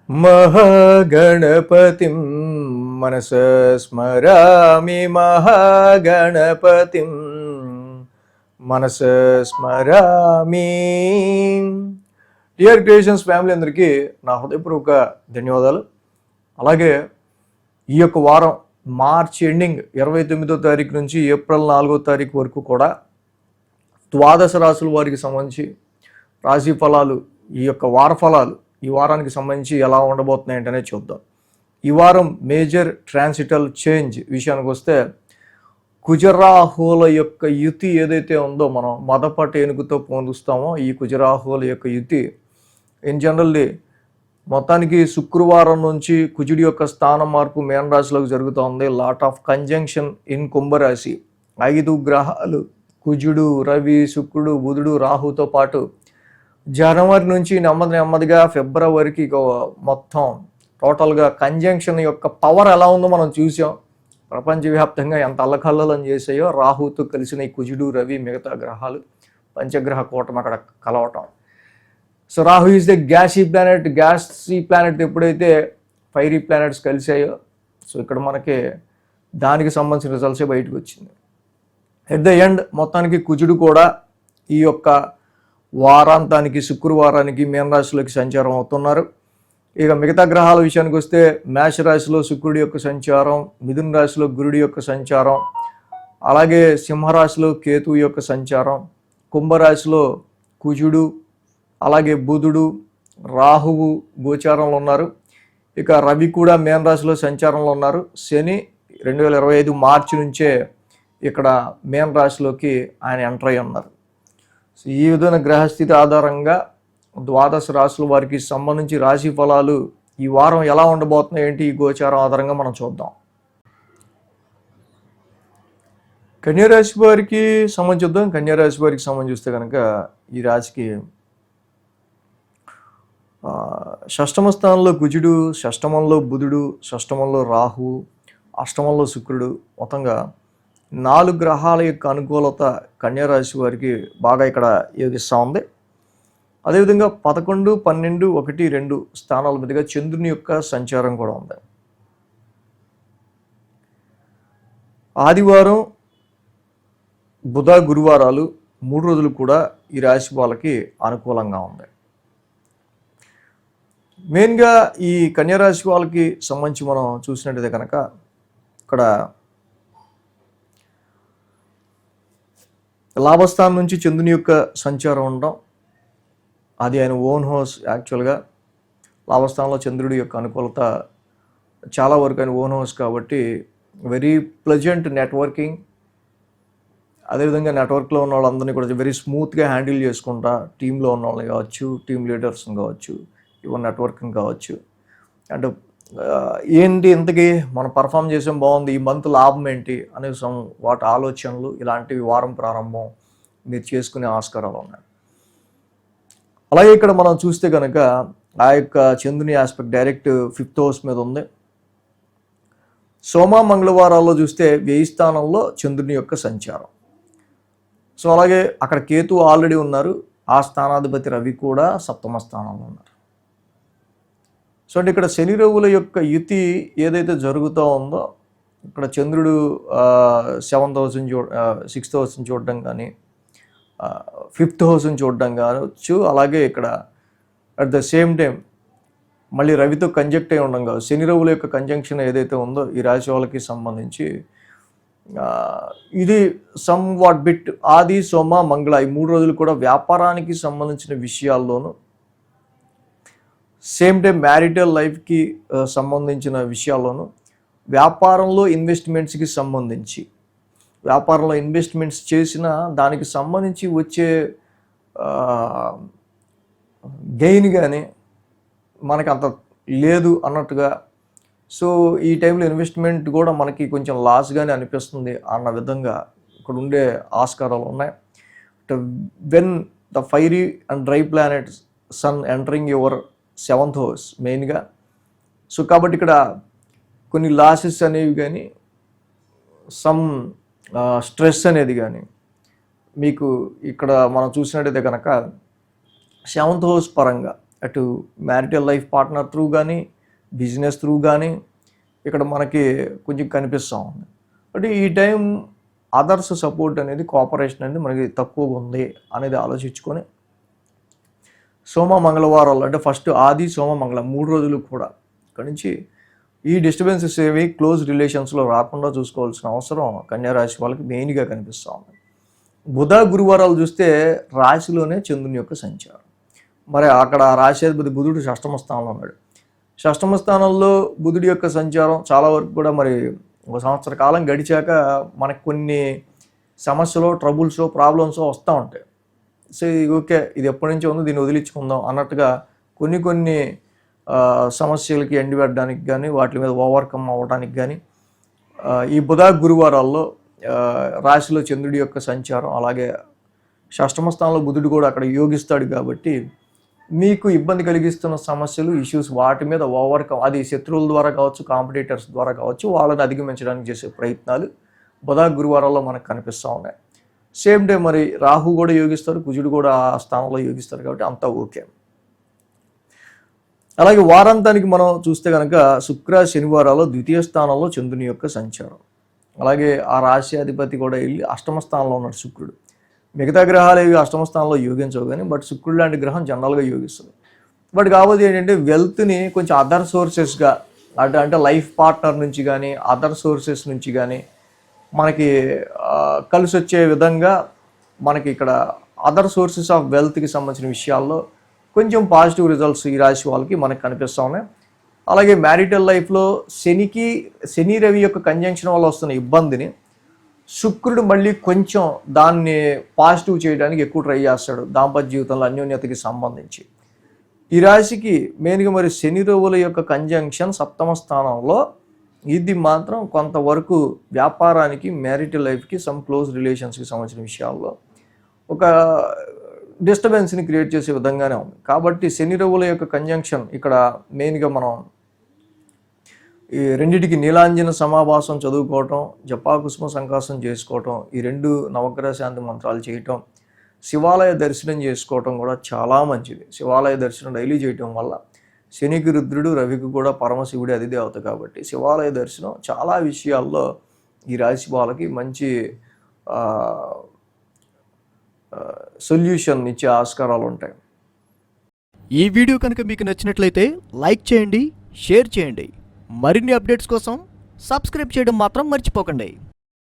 మహాగణపతిం మనసా స్మరామి మహాగణపతిం మనసా స్మరామి. Dear creations family అందరికీ నా హృదయపూర్వక ధన్యవాదాలు. అలాగే ఈ యొక్క వారం మార్చ్ ఎండింగ్ 29వ తారీఖు నుంచి ఏప్రిల్ 4వ తారీఖు వరకు కూడా ద్వాదశ రాశుల వారికి సంబంధించి రాశి ఫలాలు, ఈ యొక్క వార ఫలాలు ఈ వారానికి సంబంధించి ఎలా ఉండబోతున్నాయి అంటేనే చూద్దాం. ఈ వారం మేజర్ ట్రాన్సిటల్ చేంజ్ విషయానికి వస్తే కుజరాహుల యొక్క యుతి ఏదైతే ఉందో మనం మదపట ఏనుగుతో పొందుస్తామో ఈ కుజరాహుల యొక్క యుతి ఇన్ జనరల్లీ మొత్తానికి శుక్రవారం నుంచి కుజుడి యొక్క స్థానం మార్పు మీన రాశిలోకి జరుగుతోంది. లాట్ ఆఫ్ కంజంక్షన్ ఇన్ కుంభరాశి. 5 గ్రహాలు కుజుడు, రవి, శుక్రుడు, బుధుడు, రాహుతో పాటు జనవరి నుంచి నెమ్మదిగా ఫిబ్రవరికి మొత్తం టోటల్గా కంజంక్షన్ యొక్క పవర్ ఎలా ఉందో మనం చూసాం. ప్రపంచవ్యాప్తంగా ఎంత అల్లకల్లోలం చేసాయో రాహుతో కలిసిన ఈ కుజుడు, రవి, మిగతా గ్రహాలు పంచగ్రహ కూటమి అక్కడ కలవటం. So Rahu is the గ్యాసీ planet ఎప్పుడైతే ఫైరీ ప్లానెట్స్ కలిసాయో సో ఇక్కడ మనకి దానికి సంబంధించిన రిజల్ట్సే బయటకు వచ్చింది. ఎట్ ద ఎండ్ మొత్తానికి కుజుడు కూడా ఈ యొక్క వారాంతానికి శుక్రవారానికి మీనరాశిలోకి సంచారం అవుతున్నారు. ఇక మిగతా గ్రహాల విషయానికి వస్తే మేషరాశిలో శుక్రుడి యొక్క సంచారం, మిథున రాశిలో గురుడి యొక్క సంచారం, అలాగే సింహరాశిలో కేతువు యొక్క సంచారం, కుంభరాశిలో కుజుడు, అలాగే బుధుడు, రాహువు గోచారంలో ఉన్నారు. ఇక రవి కూడా మీనరాశిలో సంచారంలో ఉన్నారు. శని 2025 మార్చి నుంచే ఇక్కడ మీనరాశిలోకి ఆయన ఎంటర్ అయి ఉన్నారు. సో ఈ విధమైన గ్రహస్థితి ఆధారంగా ద్వాదశ రాశుల వారికి సంబంధించి రాశి ఫలాలు ఈ వారం ఎలా ఉండబోతున్నాయి ఏంటి ఈ గోచారం ఆధారంగా మనం చూద్దాం. కన్యారాశి వారికి సంబంధించుద్దాం. కన్యారాశి వారికి సంబంధించి చూస్తే కనుక ఈ రాశికి షష్టమ స్థానంలో కుజుడు, షష్టమంలో బుధుడు, షష్టమంలో రాహు, అష్టమంలో శుక్రుడు, మొత్తంగా 4 గ్రహాల యొక్క అనుకూలత కన్యారాశి వారికి బాగా ఇక్కడ యోగిస్తూ ఉంది. అదేవిధంగా 11, 12, 1, 2 స్థానాల మీదుగా చంద్రుని యొక్క సంచారం కూడా ఉంది. ఆదివారం, బుధ, గురువారాలు 3 రోజులు కూడా ఈ రాశి వాళ్ళకి అనుకూలంగా ఉంది. మెయిన్గా ఈ కన్యారాశి వాళ్ళకి సంబంధించి మనం చూసినట్టయితే కనుక ఇక్కడ లాభస్థానం నుంచి చంద్రుని యొక్క సంచారం ఉండడం, అది ఆయన ఓన్ హౌస్. యాక్చువల్గా లాభస్థానంలో చంద్రుడి యొక్క అనుకూలత చాలా వరకు ఆయన ఓన్ హౌస్ కాబట్టి వెరీ ప్లెజెంట్ నెట్వర్కింగ్. అదేవిధంగా నెట్వర్క్లో ఉన్న వాళ్ళందరినీ కూడా వెరీ స్మూత్గా హ్యాండిల్ చేసుకుంటా టీంలో ఉన్న వాళ్ళని కావచ్చు, టీమ్ లీడర్స్ని కావచ్చు, ఈవెన్ నెట్వర్కింగ్ కావచ్చు. అంటే ఏంటి ఇంతకీ మనం పర్ఫామ్ చేసాం బాగుంది, ఈ మంత్ లాభం ఏంటి అనే వాటి ఆలోచనలు ఇలాంటివి వారం ప్రారంభం మీరు చేసుకునే ఆస్కారాలు ఉన్నాయి. అలాగే ఇక్కడ మనం చూస్తే కనుక ఆ యొక్క చంద్రుని ఆస్పెక్ట్ డైరెక్ట్ 5th హౌస్ మీద ఉంది. సోమ, మంగళవారాల్లో చూస్తే 10వ స్థానంలో చంద్రుని యొక్క సంచారం. సో అలాగే అక్కడ కేతు ఆల్రెడీ ఉన్నారు, ఆ స్థానాధిపతి రవి కూడా 7వ స్థానంలో ఉన్నారు. సో అంటే ఇక్కడ శని రవుల యొక్క యుతి ఏదైతే జరుగుతూ ఉందో ఇక్కడ చంద్రుడు 7th హౌస్ని 6th హౌస్ని చూడడం కానీ 5th హౌస్ని చూడడం కావచ్చు. అలాగే ఇక్కడ అట్ ద సేమ్ టైం మళ్ళీ రవితో కంజక్ట్ అయి ఉండడం కాదు. శని రవుల యొక్క కంజంక్షన్ ఏదైతే ఉందో ఈ రాశి వాళ్ళకి సంబంధించి ఇది సమ్ వాట్ బిట్ ఆది, సోమ, మంగళ ఈ 3 రోజులు కూడా వ్యాపారానికి సంబంధించిన విషయాల్లోనూ, సేమ్ టైం మ్యారిటల్ లైఫ్కి సంబంధించిన విషయాల్లోనూ, వ్యాపారంలో ఇన్వెస్ట్మెంట్స్కి సంబంధించి వ్యాపారంలో ఇన్వెస్ట్మెంట్స్ చేసిన దానికి సంబంధించి వచ్చే గెయిన్ కానీ మనకి అంత లేదు అన్నట్టుగా. సో ఈ టైంలో ఇన్వెస్ట్మెంట్ కూడా మనకి కొంచెం లాస్గానే అనిపిస్తుంది అన్న విధంగా ఇక్కడ ఉండే ఆస్కారాలు ఉన్నాయి. When the fiery and dry planet sun entering your 7th house మెయిన్గా. సో కాబట్టి ఇక్కడ కొన్ని లాసెస్ అనేవి కానీ సమ్ స్ట్రెస్ అనేది కానీ మీకు ఇక్కడ మనం చూసినట్టయితే కనుక 7th హౌస్ పరంగా అటు మ్యారిటల్ లైఫ్ పార్ట్నర్ త్రూ కానీ, బిజినెస్ త్రూ కానీ ఇక్కడ మనకి కొంచెం కనిపిస్తూ ఉంది. అంటే ఈ టైం అదర్స్ సపోర్ట్ అనేది, కోఆపరేషన్ అనేది మనకి తక్కువగా ఉంది అనేది ఆలోచించుకొని సోమ మంగళవారాలు అంటే ఫస్ట్ ఆది సోమ మంగళం 3 రోజులు కూడా ఇక్కడ నుంచి ఈ డిస్టర్బెన్సెస్ ఏవి క్లోజ్ రిలేషన్స్లో రాకుండా చూసుకోవాల్సిన అవసరం కన్యా రాశి వాళ్ళకి మెయిన్గా కనిపిస్తూ ఉంది. బుధ గురువారాలు చూస్తే రాశిలోనే చంద్రుని యొక్క సంచారం. మరి అక్కడ రాశ్యాధిపతి బుధుడు షష్టమ స్థానంలో ఉన్నాడు. షష్టమ స్థానంలో బుధుడి యొక్క సంచారం చాలా వరకు కూడా మరి ఒక సంవత్సర కాలం గడిచాక మనకు కొన్ని సమస్యలు, ట్రబుల్స్, ప్రాబ్లమ్స్ వస్తూ ఉంటాయి. సో ఓకే, ఇది ఎప్పటి నుంచో ఉంది, దీన్ని వదిలించుకుందాం అన్నట్టుగా కొన్ని సమస్యలకి ఎండి పెట్టడానికి కానీ, వాటి మీద ఓవర్కమ్ అవ్వడానికి కానీ ఈ బుధ గురువారాల్లో రాశిలో చంద్రుడి యొక్క సంచారం, అలాగే షష్టమ స్థానంలో బుధుడు కూడా అక్కడ యోగిస్తాడు కాబట్టి మీకు ఇబ్బంది కలిగిస్తున్న సమస్యలు, ఇష్యూస్ వాటి మీద ఓవర్కమ్, అది శత్రువుల ద్వారా కావచ్చు, కాంపిటీటర్స్ ద్వారా కావచ్చు, వాళ్ళని అధిగమించడానికి చేసే ప్రయత్నాలు బుధ గురువారాల్లో మనకు కనిపిస్తూ ఉన్నాయి. సేమ్ డే మరి రాహు కూడా యోగిస్తారు, కుజుడు కూడా ఆ స్థానంలో యోగిస్తారు కాబట్టి అంతా ఓకే. అలాగే వారాంతానికి మనం చూస్తే కనుక శుక్ర శనివారాల్లో ద్వితీయ స్థానంలో చంద్రుని యొక్క సంచారం, అలాగే ఆ రాశి అధిపతి కూడా వెళ్ళి అష్టమ స్థానంలో ఉన్నాడు శుక్రుడు. మిగతా గ్రహాలు ఏవి అష్టమ స్థానంలో యోగించవు కానీ, బట్ శుక్రుడు లాంటి గ్రహం జనరల్గా యోగిస్తుంది. బట్ కాకపోతే ఏంటంటే వెల్త్ని కొంచెం అదర్ సోర్సెస్గా అంటే లైఫ్ పార్ట్నర్ నుంచి కానీ, అదర్ సోర్సెస్ నుంచి కానీ మనకి కలిసి వచ్చే విధంగా మనకి ఇక్కడ అదర్ సోర్సెస్ ఆఫ్ వెల్త్కి సంబంధించిన విషయాల్లో కొంచెం పాజిటివ్ రిజల్ట్స్ ఈ రాశి వాళ్ళకి మనకు కనిపిస్తూ ఉన్నాయి. అలాగే మ్యారిటల్ లైఫ్లో శని రవి యొక్క కంజంక్షన్ వల్ల వస్తున్న ఇబ్బందిని శుక్రుడు మళ్ళీ కొంచెం దాన్ని పాజిటివ్ చేయడానికి ఎక్కువ ట్రై చేస్తాడు దాంపత్య జీవితంలో అన్యోన్యతకి సంబంధించి. ఈ రాశికి మెయిన్గా మరి శని రవుల యొక్క కంజంక్షన్ సప్తమ స్థానంలో, ఇది మాత్రం కొంతవరకు వ్యాపారానికి, మ్యారిటల్ లైఫ్కి, సమ్ క్లోజ్ రిలేషన్స్కి సంబంధించిన విషయాల్లో ఒక డిస్టర్బెన్స్ని క్రియేట్ చేసే విధంగానే ఉంది. కాబట్టి శని రవుల యొక్క కంజంక్షన్ ఇక్కడ మెయిన్గా మనం ఈ రెండిటికి నీలాంజన సమాభాసం చదువుకోవటం, జపాకుసుమ సంకాసం చేసుకోవటం, ఈ 2 నవగ్రహ శాంతి మంత్రాలు చేయటం, శివాలయ దర్శనం చేసుకోవటం కూడా చాలా మంచిది. శివాలయ దర్శనం డైలీ చేయటం వల్ల శనికి రుద్రుడు, రవికి కూడా పరమశివుడి అధిదేవత కాబట్టి శివాలయ దర్శనం చాలా విషయాల్లో ఈ రాశి వాళ్ళకి మంచి సొల్యూషన్ ఇచ్చే ఆస్కారాలు ఉంటాయి. ఈ వీడియో కనుక మీకు నచ్చినట్లయితే లైక్ చేయండి, షేర్ చేయండి. మరిన్ని అప్డేట్స్ కోసం సబ్స్క్రైబ్ చేయడం మాత్రం మర్చిపోకండి.